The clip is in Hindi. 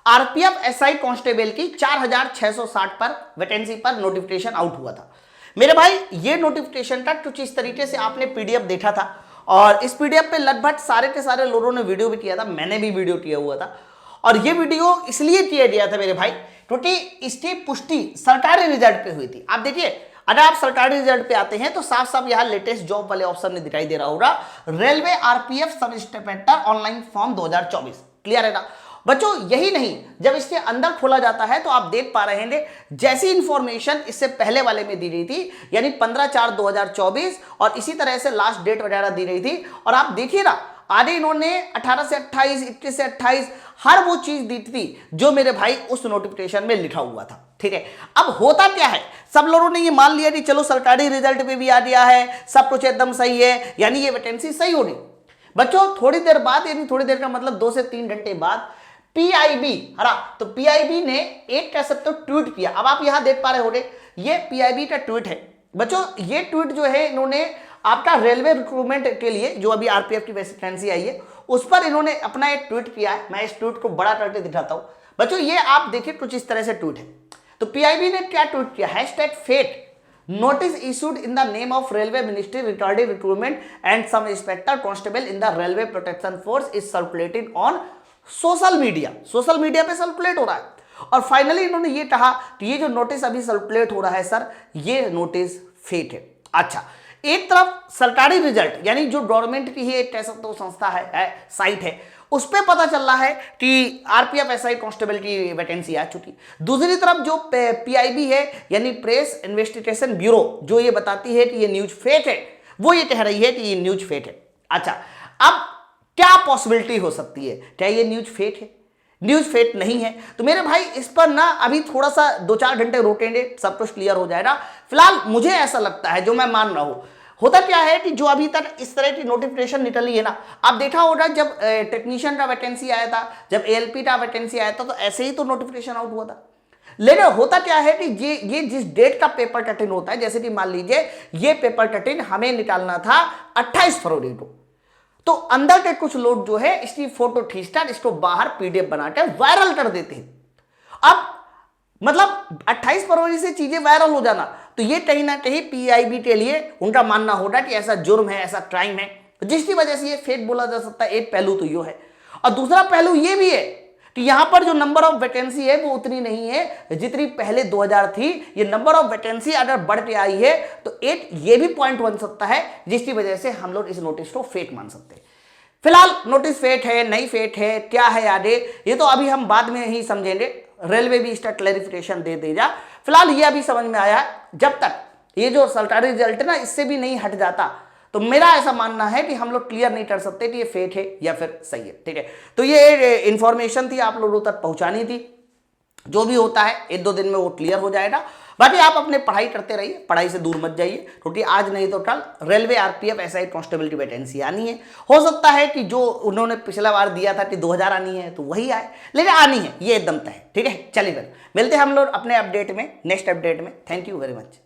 आरपीएफ एसआई कांस्टेबल की 4660 पर वैकेंसी पर नोटिफिकेशन आउट हुआ था। मेरे भाई ये नोटिफिकेशन था कुछ इस तरीके से, आपने पीडीएफ देखा था और इस पीडीएफ पे लगभग सारे के सारे लोगों ने वीडियो भी किया था, मैंने भी वीडियो किया हुआ था। और ये वीडियो इसलिए किया गया था मेरे भाई क्योंकि इसकी पुष्टि सरकारी रिजल्ट पे हुई थी। आप देखिए, अगर आप सरकारी रिजल्ट पे आते हैं तो साफ साफ यहाँ लेटेस्ट जॉब वाले ऑप्शन में दिखाई दे रहा होगा, railway RPF sub inspector online form 2024। Clear है ना बच्चों? यही नहीं, जब इसके अंदर खोला जाता है तो आप देख पा रहे हैं जैसी इंफॉर्मेशन इससे पहले वाले में दी गई थी, यानी 15/4/2024, और इसी तरह से लास्ट डेट वगैरह दी गई थी। और आप देखिए ना, आगे इन्होंने 18 से 28, 21 से 28 हर वो चीज दी थी जो मेरे भाई उस नोटिफिकेशन में लिखा हुआ था। ठीक है, अब होता क्या है, सब लोगों ने ये मान लिया कि चलो सरकारी रिजल्ट पे भी आ गया है, सब कुछ एकदम सही है, यानी ये वैकेंसी सही होगी। बच्चों थोड़ी देर बाद, यानी थोड़ी देर का मतलब 2 से 3 घंटे बाद पीआईबी, हरा तो पीआईबी ने एक कह सकते हो ट्वीट किया। अब आप यहां देख पा रहे होंगे, ये पीआईबी का ट्वीट है। बच्चों ये ट्वीट जो है इन्होंने आपका रेलवे रिक्रूटमेंट के लिए जो अभी आरपीएफ की वैकेंसी आई है उस पर इन्होंने अपना एक ट्वीट किया है। मैं इस ट्वीट को बड़ा करके दिखाता हूं। बच्चों ये आप देखिए कुछ इस तरह से ट्वीट है। तो पीआईबी ने क्या ट्वीट किया, #fate notice issued in the name of railway ministry regarding recruitment and some inspector constable in the railway protection force is circulated on social media पे सर्कुलेट हो रहा है। और फाइनली इन्होंने ये कहा कि ये जो नोटिस अभी सर्कुलेट हो रहा है सर, ये नोटिस फेक है। अच्छा, एक तरफ सरकारी रिजल्ट यानी जो गवर्नमेंट की ही एक कह सकते हो संस्था है, साइट है, उस पर पता चल रहा है कि आरपीएफ एसआई कांस्टेबल की वैकेंसी आ चुकी। दूसरी तरफ जो पीआईबी है यानी प्रेस इन्वेस्टिगेशन ब्यूरो, जो ये बताती है कि ये न्यूज फेक है, वो ये कह रही है कि ये न्यूज फेक है। अच्छा, अब क्या पॉसिबिलिटी हो सकती है, क्या ये न्यूज फेक है? न्यूज फेक नहीं है। तो मेरे भाई इस पर ना अभी थोड़ा सा 2-4 घंटे रोकेंगे, सब कुछ क्लियर हो जाएगा। फिलहाल मुझे ऐसा लगता है, जो मैं मान रहा हूं, होता क्या है कि जो अभी तक इस तरह की नोटिफिकेशन निकली है ना, आप देखा होगा जब टेक्नीशियन का वैकेंसी आया था, जब एएलपी का वैकेंसी आया था, तो ऐसे ही तो नोटिफिकेशन आउट हुआ था। लेकिन होता क्या है कि ये जिस डेट का पेपर कटिंग होता है, जैसे कि मान लीजिए ये पेपर कटिंग हमें निकालना था 28 फरवरी को, तो अंदर के कुछ लोग जो है इसकी फोटो खींचकर इसको बाहर पीडीएफ बनाकर वायरल कर देते हैं। अब मतलब 28 फरवरी से चीजें वायरल हो जाना, तो ये कहीं ना कहीं पीआईबी के लिए उनका मानना होगा कि ऐसा जुर्म है, ऐसा क्राइम है, जिसकी वजह से ये फेक बोला जा सकता है। एक पहलू तो ये है, और दूसरा पहलू ये भी है कि यहां पर जो नंबर ऑफ वैकेंसी है वो उतनी नहीं है जितनी पहले 2000 थी। ये नंबर ऑफ वैकेंसी अगर बढ़ के आई है तो एक ये भी पॉइंट बन सकता है जिसकी वजह से हम लोग इस नोटिस को फेक मान सकते हैं। फिलहाल नोटिस फेक है, नहीं फेक है, क्या है आगे, ये तो अभी हम बाद में ही समझेंगे। रेलवे भी इसका क्लैरिफिकेशन दे देगा। फिलहाल ये अभी समझ में आया, जब तक ये जो सरकारी रिजल्ट है ना इससे भी नहीं हट जाता, तो मेरा ऐसा मानना है कि हम लोग क्लियर नहीं कर सकते कि ये फेक है या फिर सही है। ठीक है, तो ये इंफॉर्मेशन थी, आप लोगों तक पहुंचानी थी। जो भी होता है 1-2 दिन में वो क्लियर हो जाएगा। बाकी आप अपने पढ़ाई करते रहिए, पढ़ाई से दूर मत जाइए, क्योंकि आज नहीं तो कल रेलवे आरपीएफ एसआई कांस्टेबल की वैकेंसी आनी है। हो सकता है कि जो उन्होंने पिछला बार दिया था कि 2000 आनी है तो वही आए, लेकिन आनी है, ये एकदम तय है। ठीक है, चलिए फिर मिलते हैं हम लोग अपने अपडेट में, नेक्स्ट अपडेट में। Thank you very much.